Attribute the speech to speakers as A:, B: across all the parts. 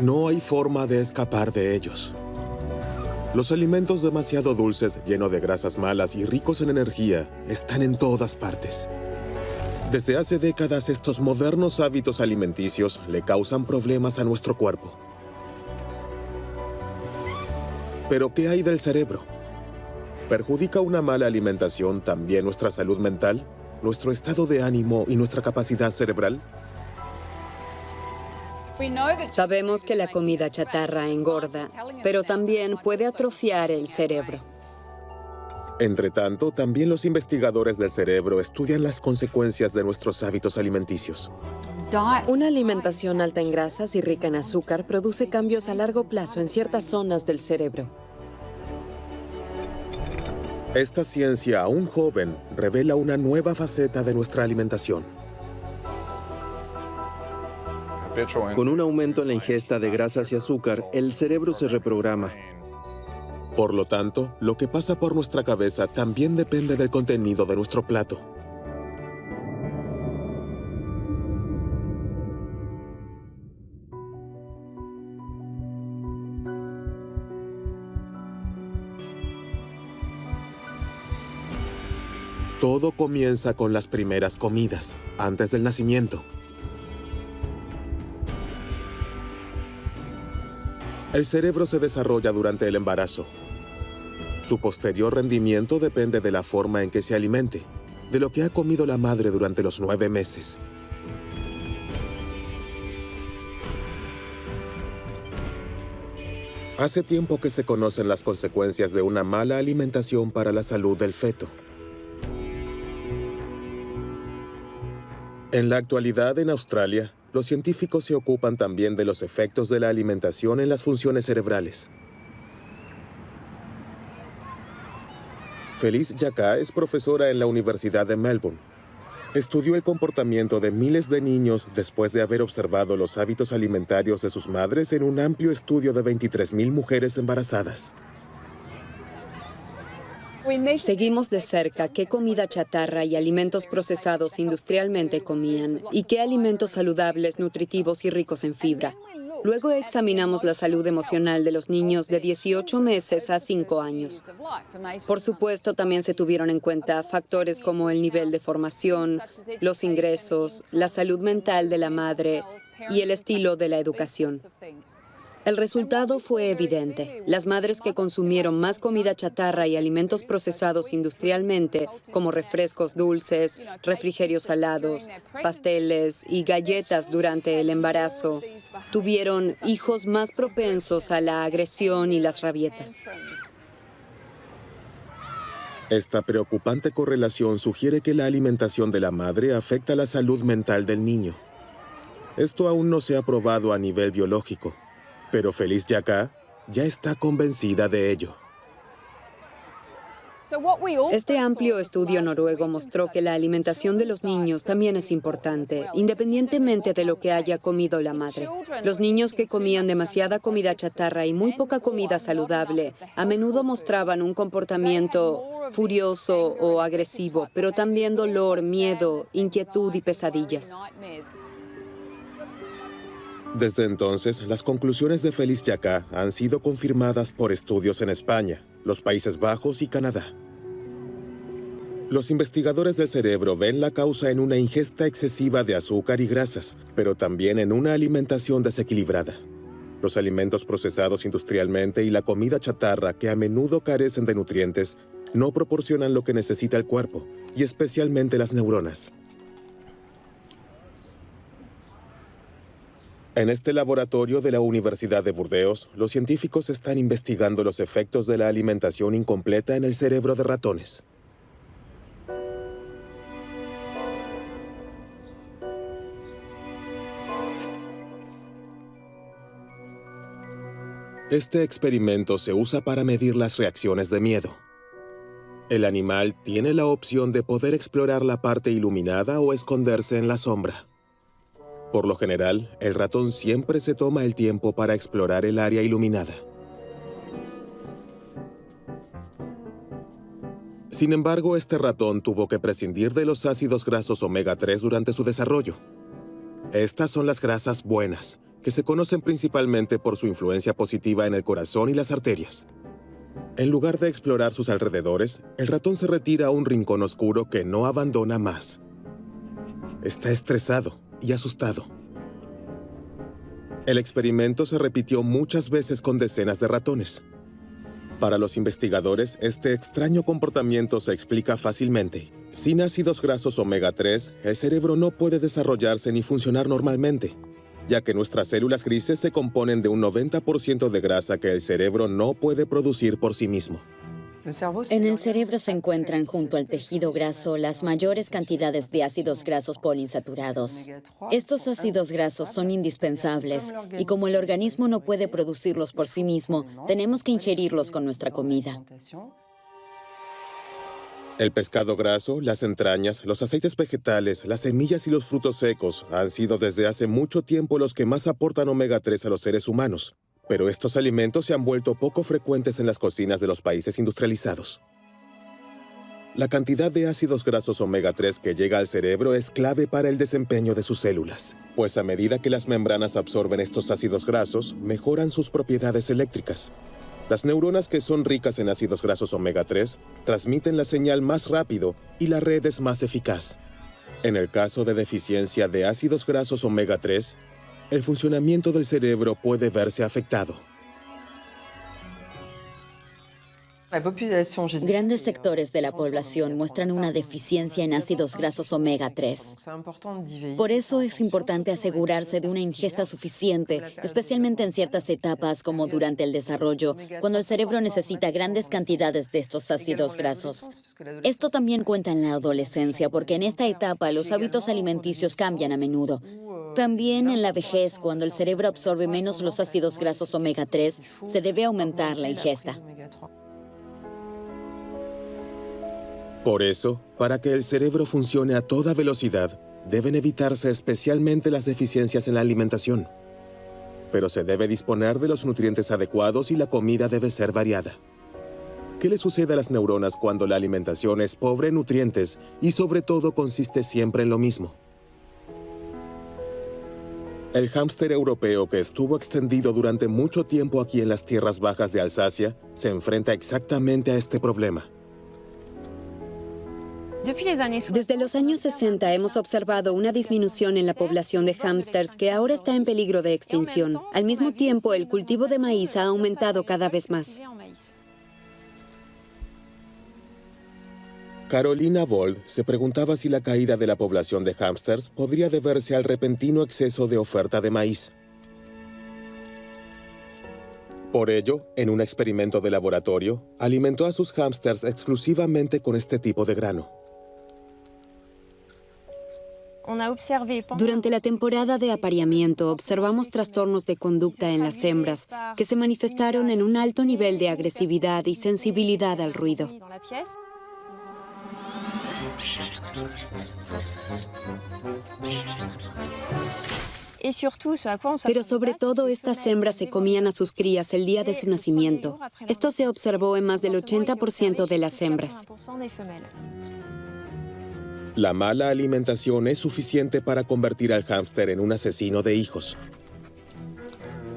A: No hay forma de escapar de ellos. Los alimentos demasiado dulces, llenos de grasas malas y ricos en energía, están en todas partes. Desde hace décadas, estos modernos hábitos alimenticios le causan problemas a nuestro cuerpo. ¿Pero qué hay del cerebro? ¿Perjudica una mala alimentación también nuestra salud mental, nuestro estado de ánimo y nuestra capacidad cerebral?
B: Sabemos que la comida chatarra engorda, pero también puede atrofiar el cerebro.
A: Entre tanto, también los investigadores del cerebro estudian las consecuencias de nuestros hábitos alimenticios.
C: Una alimentación alta en grasas y rica en azúcar produce cambios a largo plazo en ciertas zonas del cerebro.
A: Esta ciencia, aún joven, revela una nueva faceta de nuestra alimentación.
D: Con un aumento en la ingesta de grasas y azúcar, el cerebro se reprograma.
A: Por lo tanto, lo que pasa por nuestra cabeza también depende del contenido de nuestro plato. Todo comienza con las primeras comidas, antes del nacimiento. El cerebro se desarrolla durante el embarazo. Su posterior rendimiento depende de la forma en que se alimente, de lo que ha comido la madre durante los 9 meses. Hace tiempo que se conocen las consecuencias de una mala alimentación para la salud del feto. En la actualidad, en Australia, los científicos se ocupan también de los efectos de la alimentación en las funciones cerebrales. Feliz Jacka es profesora en la Universidad de Melbourne. Estudió el comportamiento de miles de niños después de haber observado los hábitos alimentarios de sus madres en un amplio estudio de 23,000 mujeres embarazadas.
B: Seguimos de cerca qué comida chatarra y alimentos procesados industrialmente comían y qué alimentos saludables, nutritivos y ricos en fibra. Luego examinamos la salud emocional de los niños de 18 meses a 5 años. Por supuesto, también se tuvieron en cuenta factores como el nivel de formación, los ingresos, la salud mental de la madre y el estilo de la educación. El resultado fue evidente. Las madres que consumieron más comida chatarra y alimentos procesados industrialmente, como refrescos dulces, refrigerios salados, pasteles y galletas durante el embarazo, tuvieron hijos más propensos a la agresión y las rabietas.
A: Esta preocupante correlación sugiere que la alimentación de la madre afecta la salud mental del niño. Esto aún no se ha probado a nivel biológico, pero Feliz Jacka ya está convencida de ello.
B: Este amplio estudio noruego mostró que la alimentación de los niños también es importante, independientemente de lo que haya comido la madre. Los niños que comían demasiada comida chatarra y muy poca comida saludable a menudo mostraban un comportamiento furioso o agresivo, pero también dolor, miedo, inquietud y pesadillas.
A: Desde entonces, las conclusiones de Feliz Jacka han sido confirmadas por estudios en España, los Países Bajos y Canadá. Los investigadores del cerebro ven la causa en una ingesta excesiva de azúcar y grasas, pero también en una alimentación desequilibrada. Los alimentos procesados industrialmente y la comida chatarra, que a menudo carecen de nutrientes, no proporcionan lo que necesita el cuerpo, y especialmente las neuronas. En este laboratorio de la Universidad de Burdeos, los científicos están investigando los efectos de la alimentación incompleta en el cerebro de ratones. Este experimento se usa para medir las reacciones de miedo. El animal tiene la opción de poder explorar la parte iluminada o esconderse en la sombra. Por lo general, el ratón siempre se toma el tiempo para explorar el área iluminada. Sin embargo, este ratón tuvo que prescindir de los ácidos grasos omega 3 durante su desarrollo. Estas son las grasas buenas, que se conocen principalmente por su influencia positiva en el corazón y las arterias. En lugar de explorar sus alrededores, el ratón se retira a un rincón oscuro que no abandona más. Está estresado y asustado. El experimento se repitió muchas veces con decenas de ratones. Para los investigadores, este extraño comportamiento se explica fácilmente. Sin ácidos grasos omega 3, el cerebro no puede desarrollarse ni funcionar normalmente, ya que nuestras células grises se componen de un 90% de grasa que el cerebro no puede producir por sí mismo.
E: En el cerebro se encuentran junto al tejido graso las mayores cantidades de ácidos grasos poliinsaturados. Estos ácidos grasos son indispensables y como el organismo no puede producirlos por sí mismo, tenemos que ingerirlos con nuestra comida.
A: El pescado graso, las entrañas, los aceites vegetales, las semillas y los frutos secos han sido desde hace mucho tiempo los que más aportan omega 3 a los seres humanos. Pero estos alimentos se han vuelto poco frecuentes en las cocinas de los países industrializados. La cantidad de ácidos grasos omega 3 que llega al cerebro es clave para el desempeño de sus células, pues a medida que las membranas absorben estos ácidos grasos, mejoran sus propiedades eléctricas. Las neuronas que son ricas en ácidos grasos omega 3 transmiten la señal más rápido y la red es más eficaz. En el caso de deficiencia de ácidos grasos omega 3, el funcionamiento del cerebro puede verse afectado.
E: Grandes sectores de la población muestran una deficiencia en ácidos grasos omega 3. Por eso es importante asegurarse de una ingesta suficiente, especialmente en ciertas etapas como durante el desarrollo, cuando el cerebro necesita grandes cantidades de estos ácidos grasos. Esto también cuenta en la adolescencia, porque en esta etapa los hábitos alimenticios cambian a menudo. También en la vejez, cuando el cerebro absorbe menos los ácidos grasos omega 3, se debe aumentar la ingesta.
A: Por eso, para que el cerebro funcione a toda velocidad, deben evitarse especialmente las deficiencias en la alimentación. Pero se debe disponer de los nutrientes adecuados y la comida debe ser variada. ¿Qué le sucede a las neuronas cuando la alimentación es pobre en nutrientes y sobre todo consiste siempre en lo mismo? El hámster europeo que estuvo extendido durante mucho tiempo aquí en las tierras bajas de Alsacia se enfrenta exactamente a este problema.
B: Desde los años 60 hemos observado una disminución en la población de hámsters que ahora está en peligro de extinción. Al mismo tiempo, el cultivo de maíz ha aumentado cada vez más.
A: Carolina Vold se preguntaba si la caída de la población de hámsters podría deberse al repentino exceso de oferta de maíz. Por ello, en un experimento de laboratorio, alimentó a sus hámsters exclusivamente con este tipo de grano.
B: Durante la temporada de apareamiento, observamos trastornos de conducta en las hembras que se manifestaron en un alto nivel de agresividad y sensibilidad al ruido. Pero sobre todo, estas hembras se comían a sus crías el día de su nacimiento. Esto se observó en más del 80% de las hembras.
A: La mala alimentación es suficiente para convertir al hámster en un asesino de hijos.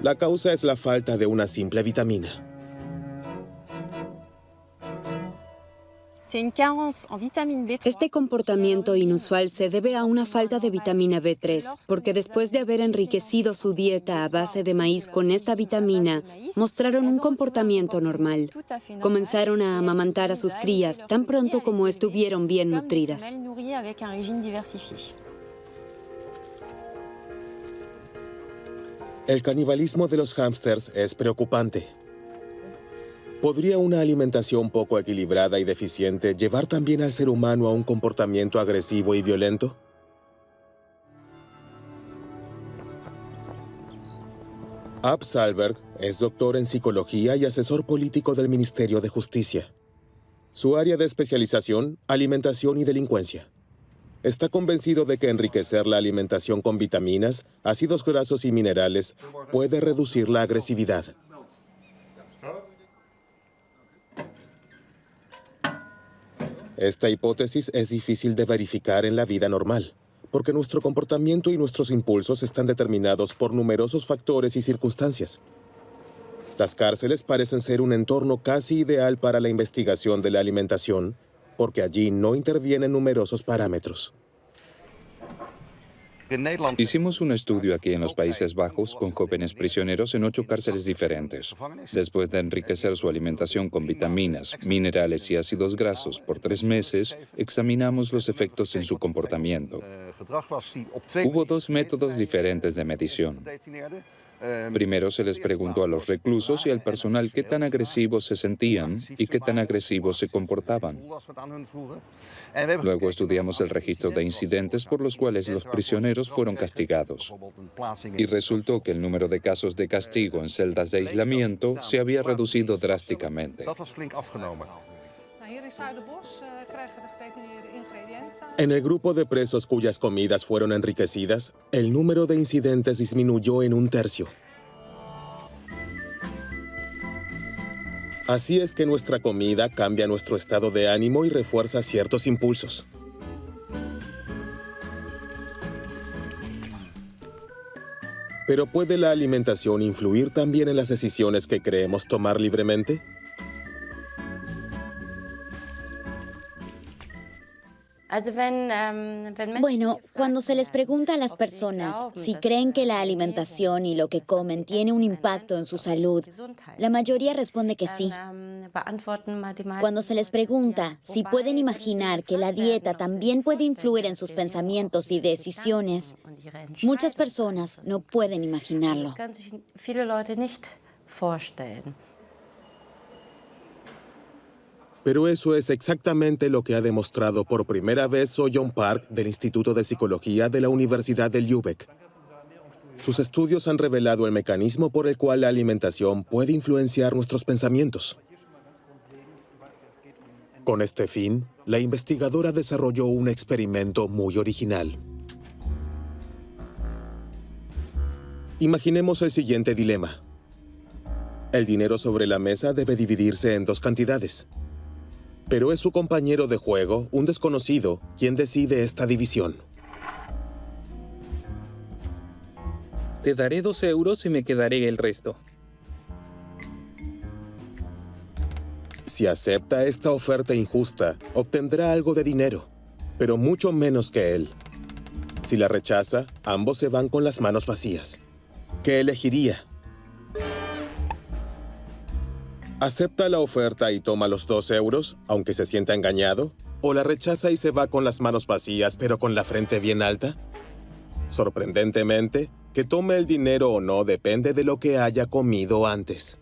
A: La causa es la falta de una simple vitamina.
B: Este comportamiento inusual se debe a una falta de vitamina B3, porque después de haber enriquecido su dieta a base de maíz con esta vitamina, mostraron un comportamiento normal. Comenzaron a amamantar a sus crías tan pronto como estuvieron bien nutridas.
A: El canibalismo de los hámsters es preocupante. ¿Podría una alimentación poco equilibrada y deficiente llevar también al ser humano a un comportamiento agresivo y violento? Ab Sahlberg es doctor en psicología y asesor político del Ministerio de Justicia. Su área de especialización, alimentación y delincuencia. Está convencido de que enriquecer la alimentación con vitaminas, ácidos grasos y minerales puede reducir la agresividad. Esta hipótesis es difícil de verificar en la vida normal, porque nuestro comportamiento y nuestros impulsos están determinados por numerosos factores y circunstancias. Las cárceles parecen ser un entorno casi ideal para la investigación de la alimentación, porque allí no intervienen numerosos parámetros.
F: Hicimos un estudio aquí en los Países Bajos con jóvenes prisioneros en 8 cárceles diferentes. Después de enriquecer su alimentación con vitaminas, minerales y ácidos grasos por 3 meses, examinamos los efectos en su comportamiento. Hubo 2 métodos diferentes de medición. Primero se les preguntó a los reclusos y al personal qué tan agresivos se sentían y qué tan agresivos se comportaban. Luego estudiamos el registro de incidentes por los cuales los prisioneros fueron castigados. Y resultó que el número de casos de castigo en celdas de aislamiento se había reducido drásticamente.
A: En el grupo de presos cuyas comidas fueron enriquecidas, el número de incidentes disminuyó en 1/3. Así es que nuestra comida cambia nuestro estado de ánimo y refuerza ciertos impulsos. Pero ¿puede la alimentación influir también en las decisiones que creemos tomar libremente?
E: Bueno, cuando se les pregunta a las personas si creen que la alimentación y lo que comen tiene un impacto en su salud, la mayoría responde que sí. Cuando se les pregunta si pueden imaginar que la dieta también puede influir en sus pensamientos y decisiones, muchas personas no pueden imaginarlo.
A: Pero eso es exactamente lo que ha demostrado por primera vez So-Yeon Park del Instituto de Psicología de la Universidad de Lübeck. Sus estudios han revelado el mecanismo por el cual la alimentación puede influenciar nuestros pensamientos. Con este fin, la investigadora desarrolló un experimento muy original. Imaginemos el siguiente dilema. El dinero sobre la mesa debe dividirse en 2 cantidades. Pero es su compañero de juego, un desconocido, quien decide esta división.
G: Te daré 2 euros y me quedaré el resto.
A: Si acepta esta oferta injusta, obtendrá algo de dinero, pero mucho menos que él. Si la rechaza, ambos se van con las manos vacías. ¿Qué elegiría? ¿Acepta la oferta y toma los 2 euros, aunque se sienta engañado? ¿O la rechaza y se va con las manos vacías, pero con la frente bien alta? Sorprendentemente, que tome el dinero o no depende de lo que haya comido antes.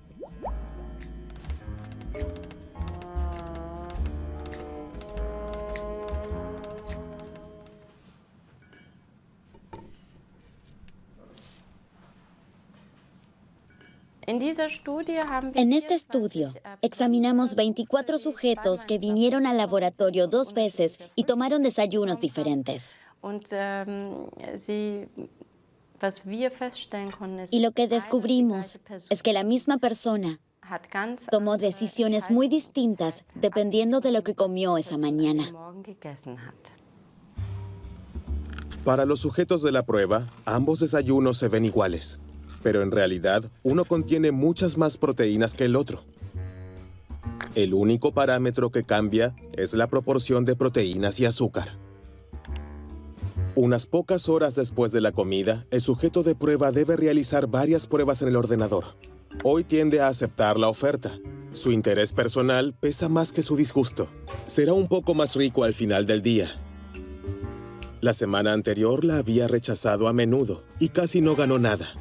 E: En este estudio, examinamos 24 sujetos que vinieron al laboratorio 2 veces y tomaron desayunos diferentes. Y lo que descubrimos es que la misma persona tomó decisiones muy distintas dependiendo de lo que comió esa mañana.
A: Para los sujetos de la prueba, ambos desayunos se ven iguales. Pero en realidad, uno contiene muchas más proteínas que el otro. El único parámetro que cambia es la proporción de proteínas y azúcar. Unas pocas horas después de la comida, el sujeto de prueba debe realizar varias pruebas en el ordenador. Hoy tiende a aceptar la oferta. Su interés personal pesa más que su disgusto. Será un poco más rico al final del día. La semana anterior la había rechazado a menudo y casi no ganó nada.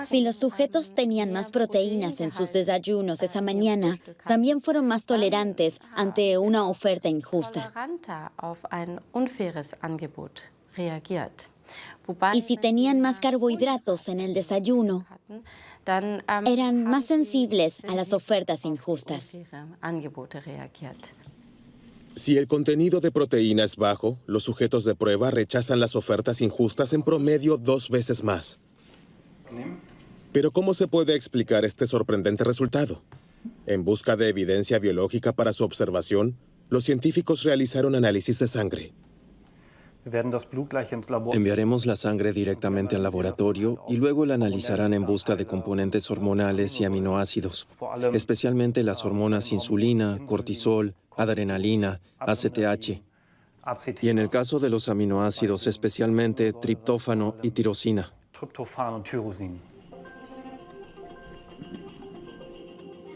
E: Si los sujetos tenían más proteínas en sus desayunos esa mañana, también fueron más tolerantes ante una oferta injusta. Y si tenían más carbohidratos en el desayuno, eran más sensibles a las ofertas injustas.
A: Si el contenido de proteína es bajo, los sujetos de prueba rechazan las ofertas injustas en promedio 2 veces más. Pero ¿cómo se puede explicar este sorprendente resultado? En busca de evidencia biológica para su observación, los científicos realizaron análisis de sangre.
D: Enviaremos la sangre directamente al laboratorio y luego la analizarán en busca de componentes hormonales y aminoácidos, especialmente las hormonas insulina, cortisol, adrenalina, ACTH, y en el caso de los aminoácidos, especialmente triptófano y tirosina.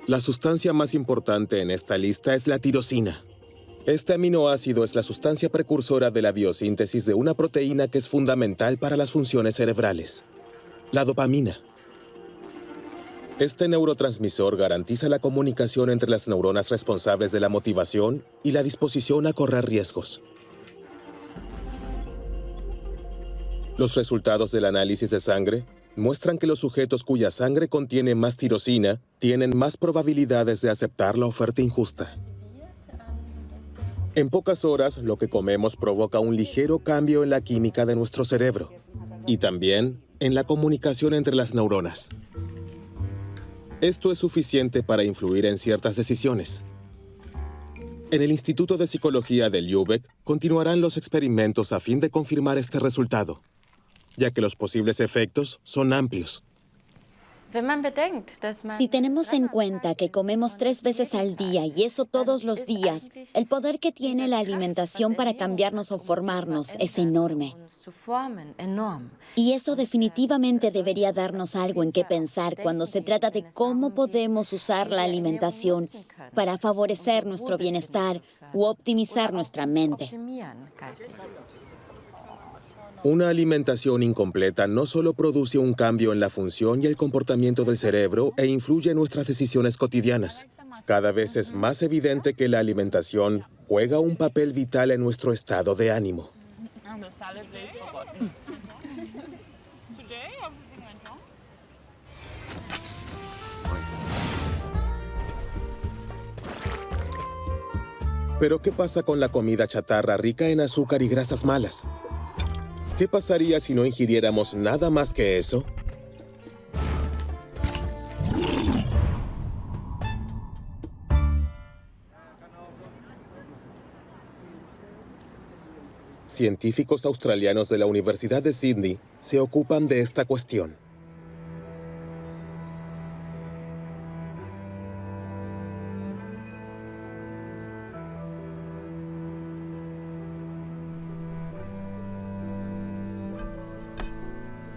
A: La sustancia más importante en esta lista es la tirosina. Este aminoácido es la sustancia precursora de la biosíntesis de una proteína que es fundamental para las funciones cerebrales, la dopamina. Este neurotransmisor garantiza la comunicación entre las neuronas responsables de la motivación y la disposición a correr riesgos. Los resultados del análisis de sangre muestran que los sujetos cuya sangre contiene más tirosina tienen más probabilidades de aceptar la oferta injusta. En pocas horas, lo que comemos provoca un ligero cambio en la química de nuestro cerebro y también en la comunicación entre las neuronas. Esto es suficiente para influir en ciertas decisiones. En el Instituto de Psicología de Lübeck continuarán los experimentos a fin de confirmar este resultado, ya que los posibles efectos son amplios.
E: Si tenemos en cuenta que comemos 3 veces al día y eso todos los días, el poder que tiene la alimentación para cambiarnos o formarnos es enorme. Y eso definitivamente debería darnos algo en qué pensar cuando se trata de cómo podemos usar la alimentación para favorecer nuestro bienestar u optimizar nuestra mente.
A: Una alimentación incompleta no solo produce un cambio en la función y el comportamiento del cerebro e influye en nuestras decisiones cotidianas. Cada vez es más evidente que la alimentación juega un papel vital en nuestro estado de ánimo. Pero ¿qué pasa con la comida chatarra rica en azúcar y grasas malas? ¿Qué pasaría si no ingiriéramos nada más que eso? Científicos australianos de la Universidad de Sydney se ocupan de esta cuestión.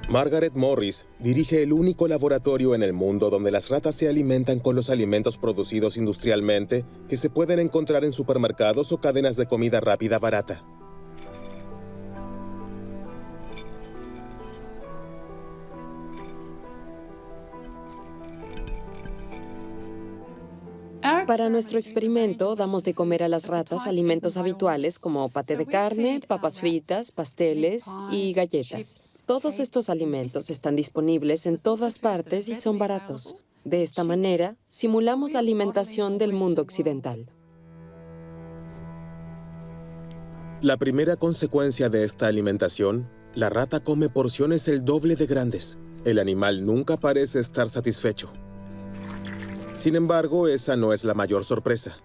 A: Margaret Morris dirige el único laboratorio en el mundo donde las ratas se alimentan con los alimentos producidos industrialmente que se pueden encontrar en supermercados o cadenas de comida rápida barata.
C: Para nuestro experimento, damos de comer a las ratas alimentos habituales como paté de carne, papas fritas, pasteles y galletas. Todos estos alimentos están disponibles en todas partes y son baratos. De esta manera, simulamos la alimentación del mundo occidental.
A: La primera consecuencia de esta alimentación, la rata come porciones el doble de grandes. El animal nunca parece estar satisfecho. Sin embargo, esa no es la mayor sorpresa.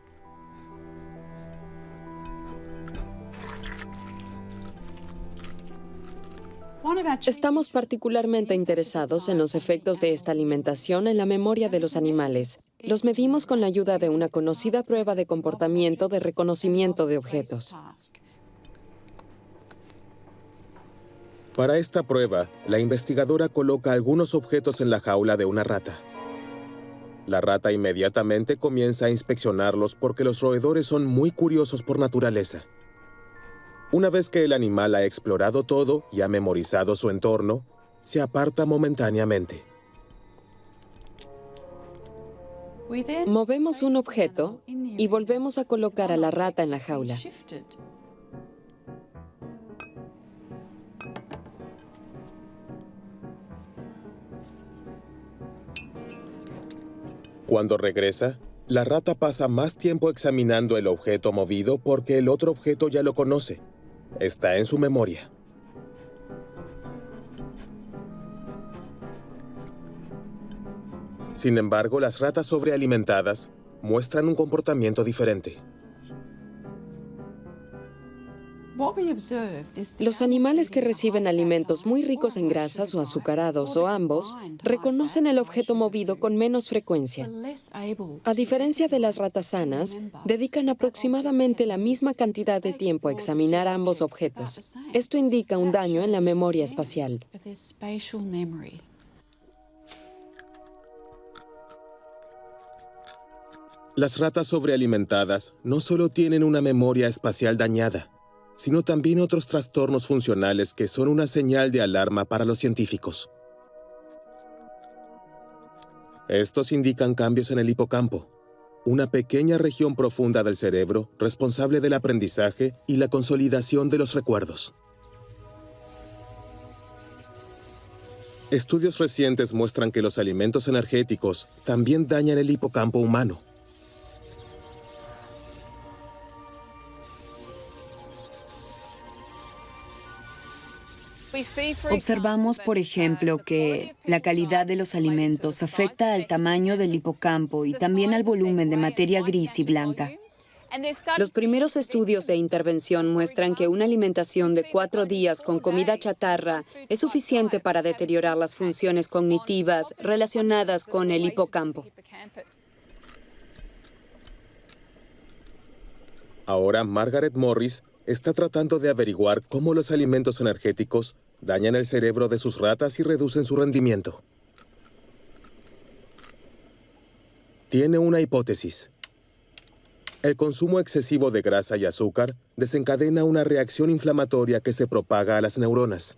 C: Estamos particularmente interesados en los efectos de esta alimentación en la memoria de los animales. Los medimos con la ayuda de una conocida prueba de comportamiento de reconocimiento de objetos.
A: Para esta prueba, la investigadora coloca algunos objetos en la jaula de una rata. La rata inmediatamente comienza a inspeccionarlos porque los roedores son muy curiosos por naturaleza. Una vez que el animal ha explorado todo y ha memorizado su entorno, se aparta momentáneamente.
C: Movemos un objeto y volvemos a colocar a la rata en la jaula.
A: Cuando regresa, la rata pasa más tiempo examinando el objeto movido porque el otro objeto ya lo conoce. Está en su memoria. Sin embargo, las ratas sobrealimentadas muestran un comportamiento diferente.
C: Los animales que reciben alimentos muy ricos en grasas o azucarados o ambos reconocen el objeto movido con menos frecuencia. A diferencia de las ratas sanas, dedican aproximadamente la misma cantidad de tiempo a examinar ambos objetos. Esto indica un daño en la memoria espacial.
A: Las ratas sobrealimentadas no solo tienen una memoria espacial dañada, sino también otros trastornos funcionales que son una señal de alarma para los científicos. Estos indican cambios en el hipocampo, una pequeña región profunda del cerebro responsable del aprendizaje y la consolidación de los recuerdos. Estudios recientes muestran que los alimentos energéticos también dañan el hipocampo humano.
B: Observamos, por ejemplo, que la calidad de los alimentos afecta al tamaño del hipocampo y también al volumen de materia gris y blanca. Los primeros estudios de intervención muestran que una alimentación de 4 días con comida chatarra es suficiente para deteriorar las funciones cognitivas relacionadas con el hipocampo.
A: Ahora, Margaret Morris está tratando de averiguar cómo los alimentos energéticos dañan el cerebro de sus ratas y reducen su rendimiento. Tiene una hipótesis. El consumo excesivo de grasa y azúcar desencadena una reacción inflamatoria que se propaga a las neuronas.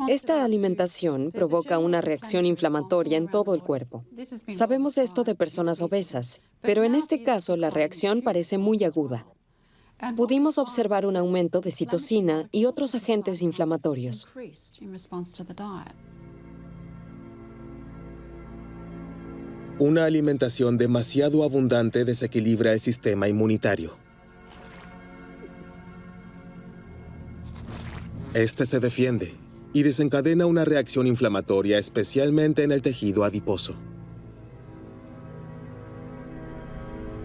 C: Esta alimentación provoca una reacción inflamatoria en todo el cuerpo. Sabemos esto de personas obesas, pero en este caso la reacción parece muy aguda. Pudimos observar un aumento de citocina y otros agentes inflamatorios.
A: Una alimentación demasiado abundante desequilibra el sistema inmunitario. Este se defiende y desencadena una reacción inflamatoria, especialmente en el tejido adiposo.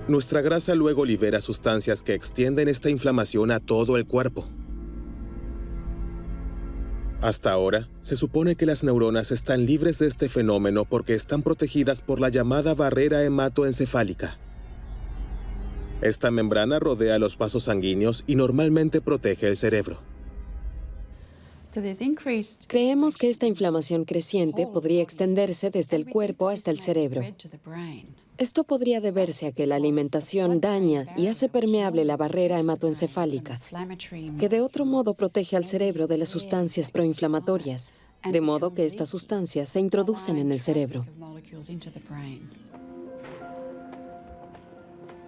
A: Nuestra grasa luego libera sustancias que extienden esta inflamación a todo el cuerpo. Hasta ahora, se supone que las neuronas están libres de este fenómeno porque están protegidas por la llamada barrera hematoencefálica. Esta membrana rodea los vasos sanguíneos y normalmente protege el cerebro.
C: Creemos que esta inflamación creciente podría extenderse desde el cuerpo hasta el cerebro. Esto podría deberse a que la alimentación daña y hace permeable la barrera hematoencefálica, que de otro modo protege al cerebro de las sustancias proinflamatorias, de modo que estas sustancias se introducen en el cerebro.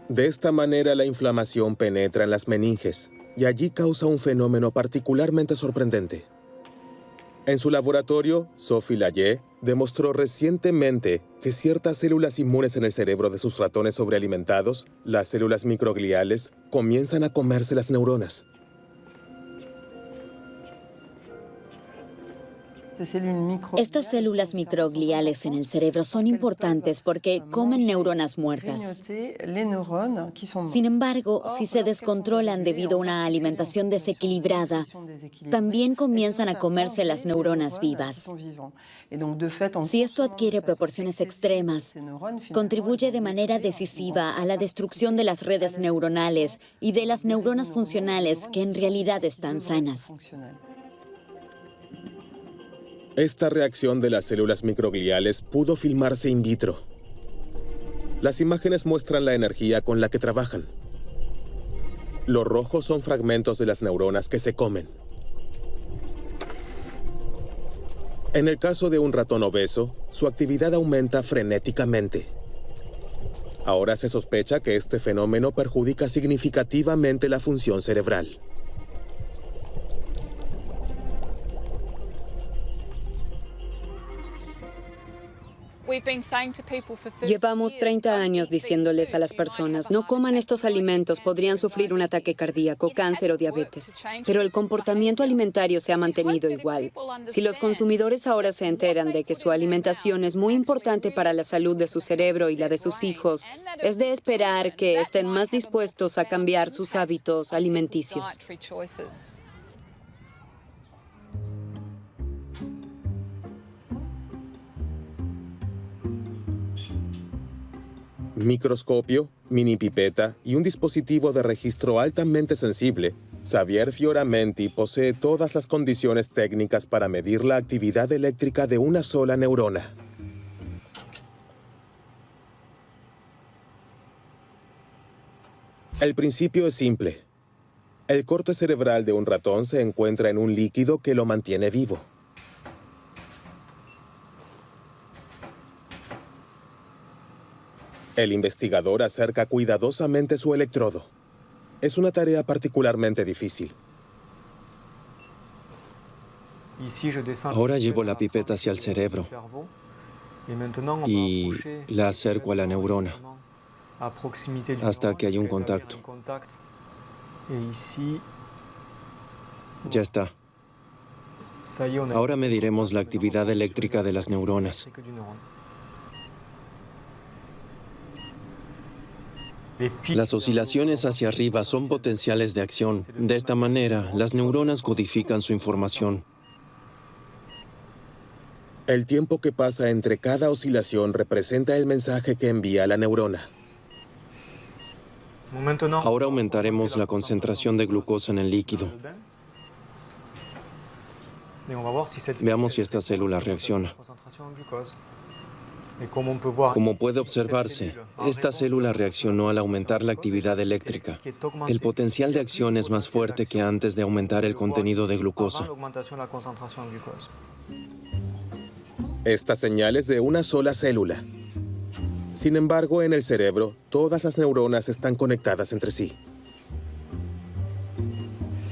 A: De esta manera, la inflamación penetra en las meninges y allí causa un fenómeno particularmente sorprendente. En su laboratorio, Sophie Laye demostró recientemente que ciertas células inmunes en el cerebro de sus ratones sobrealimentados, las células microgliales, comienzan a comerse las neuronas.
E: Estas células microgliales en el cerebro son importantes porque comen neuronas muertas. Sin embargo, si se descontrolan debido a una alimentación desequilibrada, también comienzan a comerse las neuronas vivas. Si esto adquiere proporciones extremas, contribuye de manera decisiva a la destrucción de las redes neuronales y de las neuronas funcionales que en realidad están sanas.
A: Esta reacción de las células microgliales pudo filmarse in vitro. Las imágenes muestran la energía con la que trabajan. Los rojos son fragmentos de las neuronas que se comen. En el caso de un ratón obeso, su actividad aumenta frenéticamente. Ahora se sospecha que este fenómeno perjudica significativamente la función cerebral.
B: Llevamos 30 años diciéndoles a las personas, no coman estos alimentos, podrían sufrir un ataque cardíaco, cáncer o diabetes. Pero el comportamiento alimentario se ha mantenido igual. Si los consumidores ahora se enteran de que su alimentación es muy importante para la salud de su cerebro y la de sus hijos, es de esperar que estén más dispuestos a cambiar sus hábitos alimenticios.
A: Microscopio, mini pipeta y un dispositivo de registro altamente sensible, Xavier Fioramenti posee todas las condiciones técnicas para medir la actividad eléctrica de una sola neurona. El principio es simple. El corte cerebral de un ratón se encuentra en un líquido que lo mantiene vivo. El investigador acerca cuidadosamente su electrodo. Es una tarea particularmente difícil.
D: Ahora llevo la pipeta hacia el cerebro y la acerco a la neurona hasta que hay un contacto. Ya está. Ahora mediremos la actividad eléctrica de las neuronas. Las oscilaciones hacia arriba son potenciales de acción. De esta manera, las neuronas codifican su información.
A: El tiempo que pasa entre cada oscilación representa el mensaje que envía la neurona.
D: Ahora aumentaremos la concentración de glucosa en el líquido. Veamos si esta célula reacciona. Como puede observarse, esta célula reaccionó al aumentar la actividad eléctrica. El potencial de acción es más fuerte que antes de aumentar el contenido de glucosa.
A: Esta señal es de una sola célula. Sin embargo, en el cerebro, todas las neuronas están conectadas entre sí.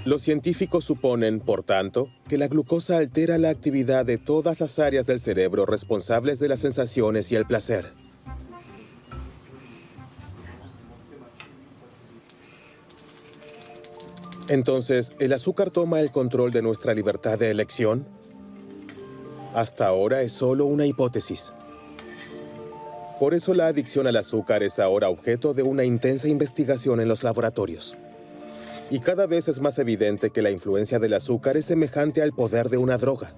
A: Los científicos suponen, por tanto, que la glucosa altera la actividad de todas las áreas del cerebro responsables de las sensaciones y el placer. Entonces, ¿el azúcar toma el control de nuestra libertad de elección? Hasta ahora es solo una hipótesis. Por eso la adicción al azúcar es ahora objeto de una intensa investigación en los laboratorios. Y cada vez es más evidente que la influencia del azúcar es semejante al poder de una droga.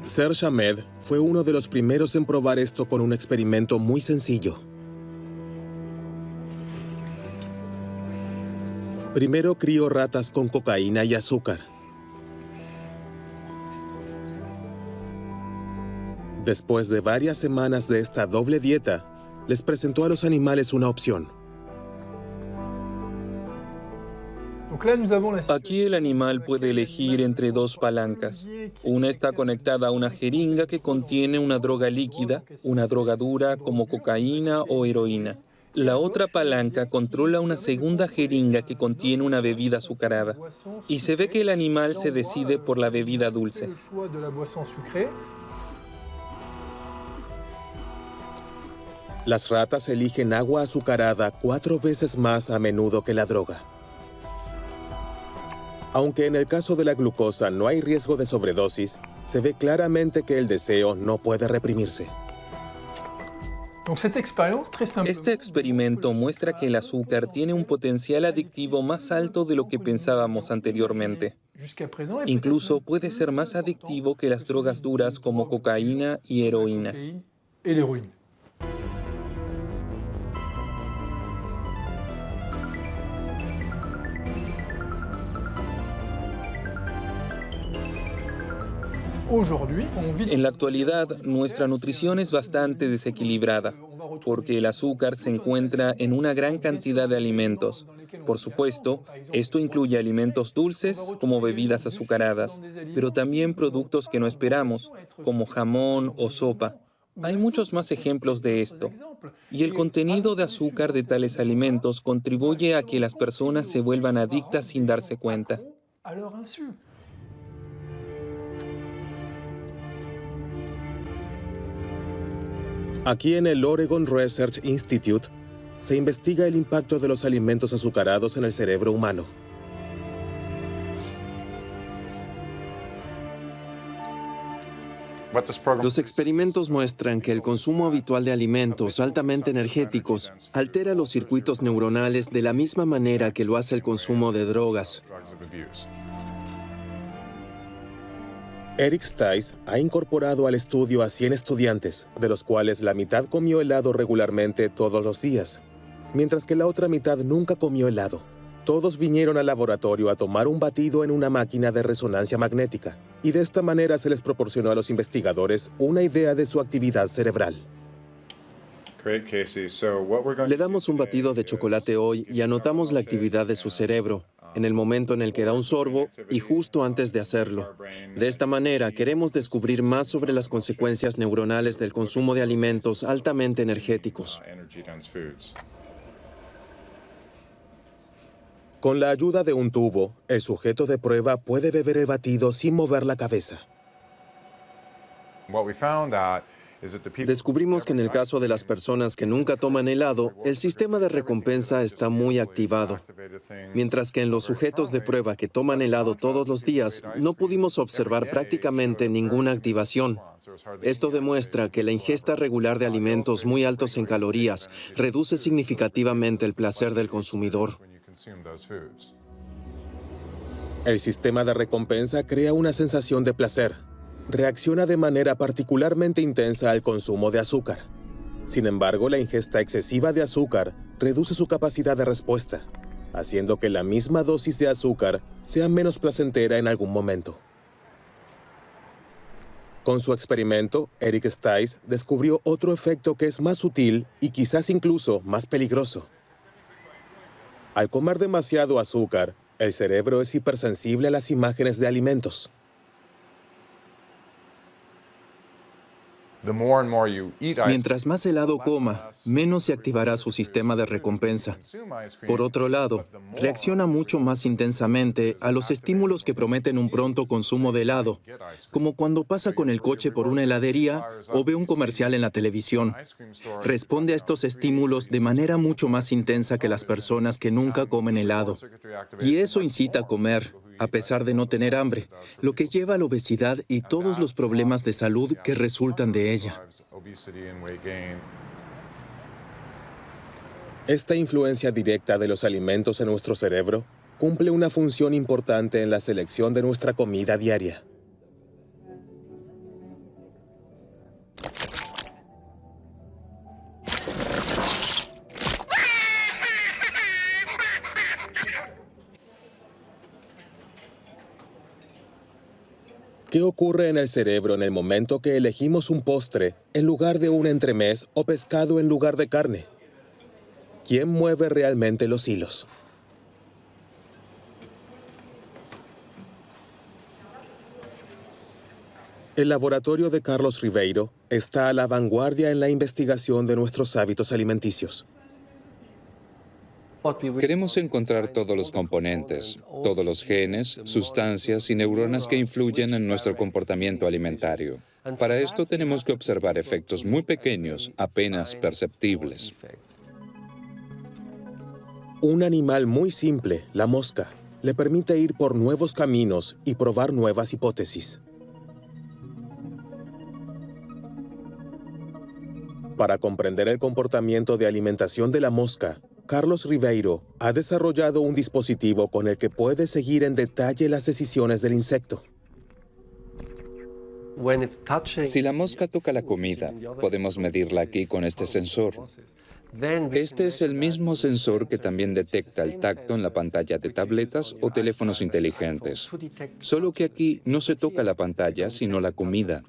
A: Serge Ahmed fue uno de los primeros en probar esto con un experimento muy sencillo. Primero crió ratas con cocaína y azúcar. Después de varias semanas de esta doble dieta, les presentó a los animales una opción.
G: Aquí el animal puede elegir entre dos palancas. Una está conectada a una jeringa que contiene una droga líquida, una droga dura como cocaína o heroína. La otra palanca controla una segunda jeringa que contiene una bebida azucarada. Y se ve que el animal se decide por la bebida dulce.
A: Las ratas eligen agua azucarada 4 veces más a menudo que la droga. Aunque en el caso de la glucosa no hay riesgo de sobredosis, se ve claramente que el deseo no puede reprimirse.
G: Este experimento muestra que el azúcar tiene un potencial adictivo más alto de lo que pensábamos anteriormente. Incluso puede ser más adictivo que las drogas duras como cocaína y heroína. En la actualidad, nuestra nutrición es bastante desequilibrada, porque el azúcar se encuentra en una gran cantidad de alimentos. Por supuesto, esto incluye alimentos dulces, como bebidas azucaradas, pero también productos que no esperamos, como jamón o sopa. Hay muchos más ejemplos de esto. Y el contenido de azúcar de tales alimentos contribuye a que las personas se vuelvan adictas sin darse cuenta.
A: Aquí en el Oregon Research Institute se investiga el impacto de los alimentos azucarados en el cerebro humano.
D: Los experimentos muestran que el consumo habitual de alimentos altamente energéticos altera los circuitos neuronales de la misma manera que lo hace el consumo de drogas.
A: Eric Stice ha incorporado al estudio a 100 estudiantes, de los cuales la mitad comió helado regularmente todos los días, mientras que la otra mitad nunca comió helado. Todos vinieron al laboratorio a tomar un batido en una máquina de resonancia magnética, y de esta manera se les proporcionó a los investigadores una idea de su actividad cerebral.
D: Le damos un batido de chocolate hoy y anotamos la actividad de su cerebro, en el momento en el que da un sorbo y justo antes de hacerlo. De esta manera, queremos descubrir más sobre las consecuencias neuronales del consumo de alimentos altamente energéticos.
A: Con la ayuda de un tubo, el sujeto de prueba puede beber el batido sin mover la cabeza.
D: Descubrimos que en el caso de las personas que nunca toman helado, el sistema de recompensa está muy activado, mientras que en los sujetos de prueba que toman helado todos los días, no pudimos observar prácticamente ninguna activación. Esto demuestra que la ingesta regular de alimentos muy altos en calorías reduce significativamente el placer del consumidor.
A: El sistema de recompensa crea una sensación de placer. Reacciona de manera particularmente intensa al consumo de azúcar. Sin embargo, la ingesta excesiva de azúcar reduce su capacidad de respuesta, haciendo que la misma dosis de azúcar sea menos placentera en algún momento. Con su experimento, Eric Stice descubrió otro efecto que es más sutil y quizás incluso más peligroso. Al comer demasiado azúcar, el cerebro es hipersensible a las imágenes de alimentos.
D: Mientras más helado coma, menos se activará su sistema de recompensa. Por otro lado, reacciona mucho más intensamente a los estímulos que prometen un pronto consumo de helado, como cuando pasa con el coche por una heladería o ve un comercial en la televisión. Responde a estos estímulos de manera mucho más intensa que las personas que nunca comen helado. Y eso incita a comer, a pesar de no tener hambre, lo que lleva a la obesidad y todos los problemas de salud que resultan de ella.
A: Esta influencia directa de los alimentos en nuestro cerebro cumple una función importante en la selección de nuestra comida diaria. ¿Qué ocurre en el cerebro en el momento que elegimos un postre en lugar de un entremés o pescado en lugar de carne? ¿Quién mueve realmente los hilos? El laboratorio de Carlos Ribeiro está a la vanguardia en la investigación de nuestros hábitos alimenticios.
F: Queremos encontrar todos los componentes, todos los genes, sustancias y neuronas que influyen en nuestro comportamiento alimentario. Para esto tenemos que observar efectos muy pequeños, apenas perceptibles.
A: Un animal muy simple, la mosca, le permite ir por nuevos caminos y probar nuevas hipótesis. Para comprender el comportamiento de alimentación de la mosca, Carlos Ribeiro ha desarrollado un dispositivo con el que puede seguir en detalle las decisiones del insecto.
F: Si la mosca toca la comida, podemos medirla aquí con este sensor. Este es el mismo sensor que también detecta el tacto en la pantalla de tabletas o teléfonos inteligentes, solo que aquí no se toca la pantalla, sino la comida.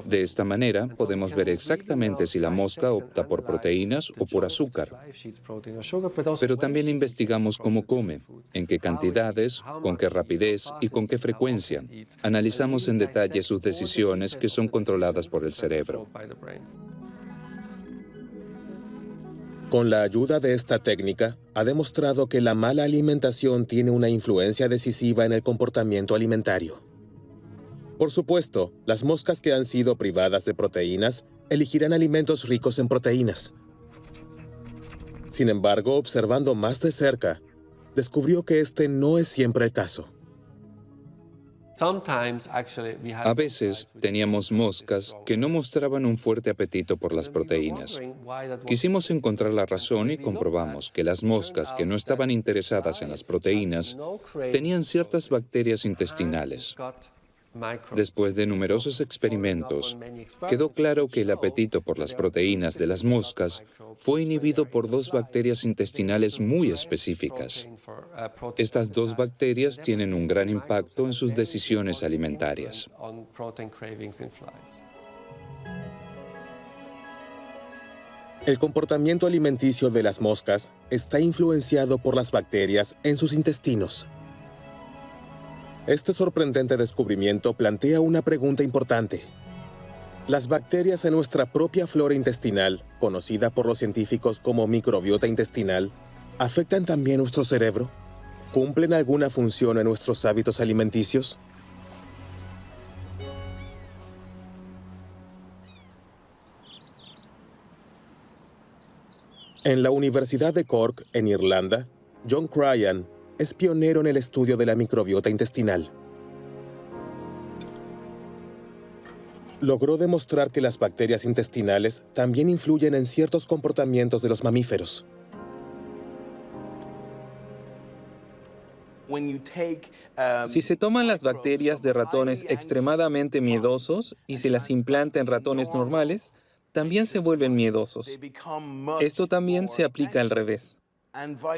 F: De esta manera, podemos ver exactamente si la mosca opta por proteínas o por azúcar. Pero también investigamos cómo come, en qué cantidades, con qué rapidez y con qué frecuencia. Analizamos en detalle sus decisiones que son controladas por el cerebro.
A: Con la ayuda de esta técnica, ha demostrado que la mala alimentación tiene una influencia decisiva en el comportamiento alimentario. Por supuesto, las moscas que han sido privadas de proteínas elegirán alimentos ricos en proteínas. Sin embargo, observando más de cerca, descubrió que este no es siempre el caso.
F: A veces teníamos moscas que no mostraban un fuerte apetito por las proteínas. Quisimos encontrar la razón y comprobamos que las moscas que no estaban interesadas en las proteínas tenían ciertas bacterias intestinales. Después de numerosos experimentos, quedó claro que el apetito por las proteínas de las moscas fue inhibido por dos bacterias intestinales muy específicas. Estas dos bacterias tienen un gran impacto en sus decisiones alimentarias.
A: El comportamiento alimenticio de las moscas está influenciado por las bacterias en sus intestinos. Este sorprendente descubrimiento plantea una pregunta importante. ¿Las bacterias en nuestra propia flora intestinal, conocida por los científicos como microbiota intestinal, afectan también nuestro cerebro? ¿Cumplen alguna función en nuestros hábitos alimenticios? En la Universidad de Cork, en Irlanda, John Cryan es pionero en el estudio de la microbiota intestinal. Logró demostrar que las bacterias intestinales también influyen en ciertos comportamientos de los mamíferos.
G: Si se toman las bacterias de ratones extremadamente miedosos y se las implanta en ratones normales, también se vuelven miedosos. Esto también se aplica al revés.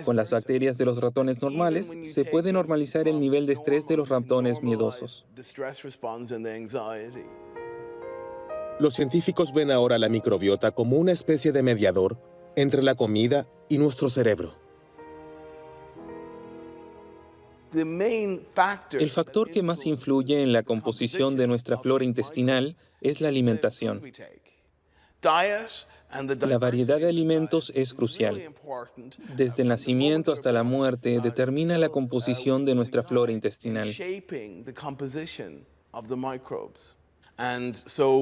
G: Con las bacterias de los ratones normales, se puede normalizar el nivel de estrés de los ratones miedosos.
A: Los científicos ven ahora la microbiota como una especie de mediador entre la comida y nuestro cerebro.
G: El factor que más influye en la composición de nuestra flora intestinal es la alimentación. La variedad de alimentos es crucial. Desde el nacimiento hasta la muerte determina la composición de nuestra flora intestinal.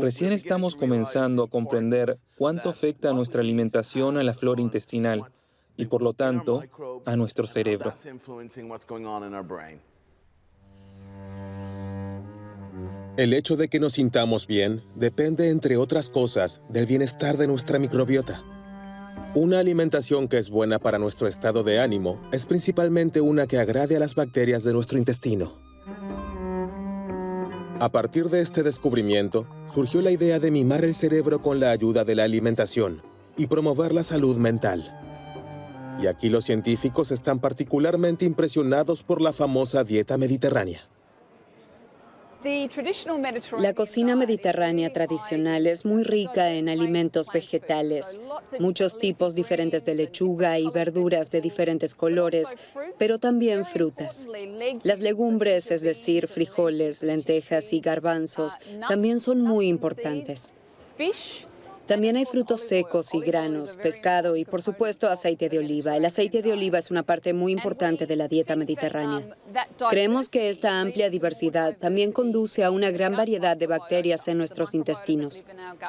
G: Recién estamos comenzando a comprender cuánto afecta nuestra alimentación a la flora intestinal y, por lo tanto, a nuestro cerebro.
A: El hecho de que nos sintamos bien depende, entre otras cosas, del bienestar de nuestra microbiota. Una alimentación que es buena para nuestro estado de ánimo es principalmente una que agrade a las bacterias de nuestro intestino. A partir de este descubrimiento, surgió la idea de mimar el cerebro con la ayuda de la alimentación y promover la salud mental. Y aquí los científicos están particularmente impresionados por la famosa dieta mediterránea.
B: La cocina mediterránea tradicional es muy rica en alimentos vegetales, muchos tipos diferentes de lechuga y verduras de diferentes colores, pero también frutas. Las legumbres, es decir, frijoles, lentejas y garbanzos, también son muy importantes. También hay frutos secos y granos, pescado y, por supuesto, aceite de oliva. El aceite de oliva es una parte muy importante de la dieta mediterránea. Creemos que esta amplia diversidad también conduce a una gran variedad de bacterias en nuestros intestinos.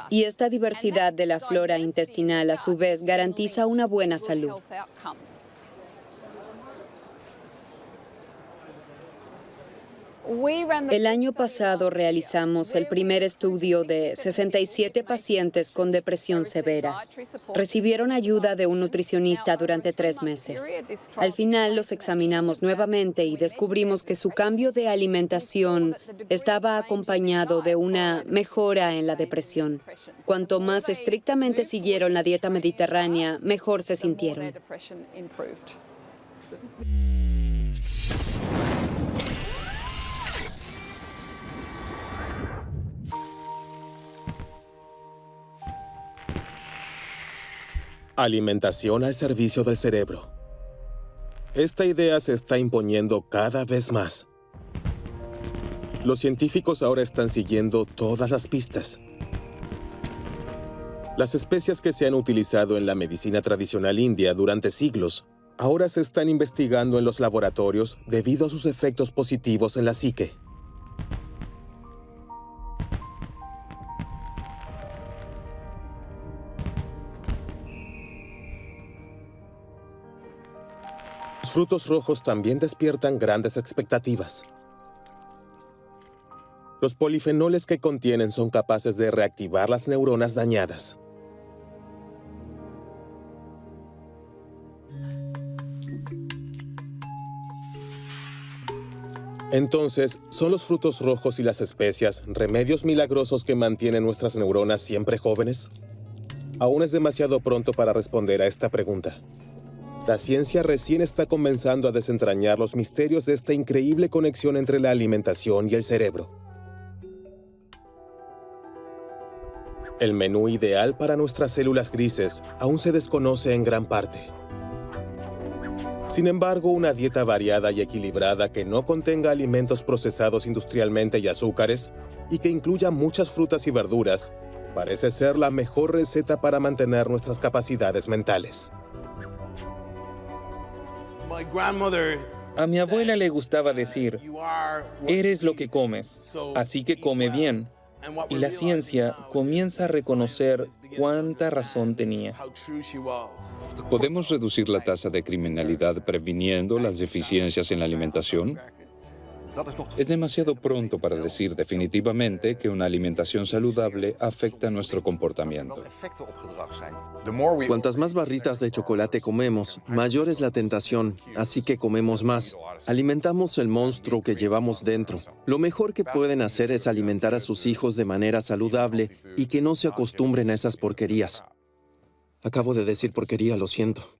B: Y esta diversidad de la flora intestinal, a su vez, garantiza una buena salud. El año pasado realizamos el primer estudio de 67 pacientes con depresión severa. Recibieron ayuda de un nutricionista durante 3 meses. Al final los examinamos nuevamente y descubrimos que su cambio de alimentación estaba acompañado de una mejora en la depresión. Cuanto más estrictamente siguieron la dieta mediterránea, mejor se sintieron.
A: Alimentación al servicio del cerebro. Esta idea se está imponiendo cada vez más. Los científicos ahora están siguiendo todas las pistas. Las especias que se han utilizado en la medicina tradicional india durante siglos ahora se están investigando en los laboratorios debido a sus efectos positivos en la psique. Los frutos rojos también despiertan grandes expectativas. Los polifenoles que contienen son capaces de reactivar las neuronas dañadas. Entonces, ¿son los frutos rojos y las especias remedios milagrosos que mantienen nuestras neuronas siempre jóvenes? Aún es demasiado pronto para responder a esta pregunta. La ciencia recién está comenzando a desentrañar los misterios de esta increíble conexión entre la alimentación y el cerebro. El menú ideal para nuestras células grises aún se desconoce en gran parte. Sin embargo, una dieta variada y equilibrada que no contenga alimentos procesados industrialmente y azúcares, y que incluya muchas frutas y verduras, parece ser la mejor receta para mantener nuestras capacidades mentales.
G: A mi abuela le gustaba decir, eres lo que comes, así que come bien. Y la ciencia comienza a reconocer cuánta razón tenía.
F: ¿Podemos reducir la tasa de criminalidad previniendo las deficiencias en la alimentación? Es demasiado pronto para decir definitivamente que una alimentación saludable afecta nuestro comportamiento.
D: Cuantas más barritas de chocolate comemos, mayor es la tentación, así que comemos más. Alimentamos el monstruo que llevamos dentro. Lo mejor que pueden hacer es alimentar a sus hijos de manera saludable y que no se acostumbren a esas porquerías. Acabo de decir porquería, lo siento.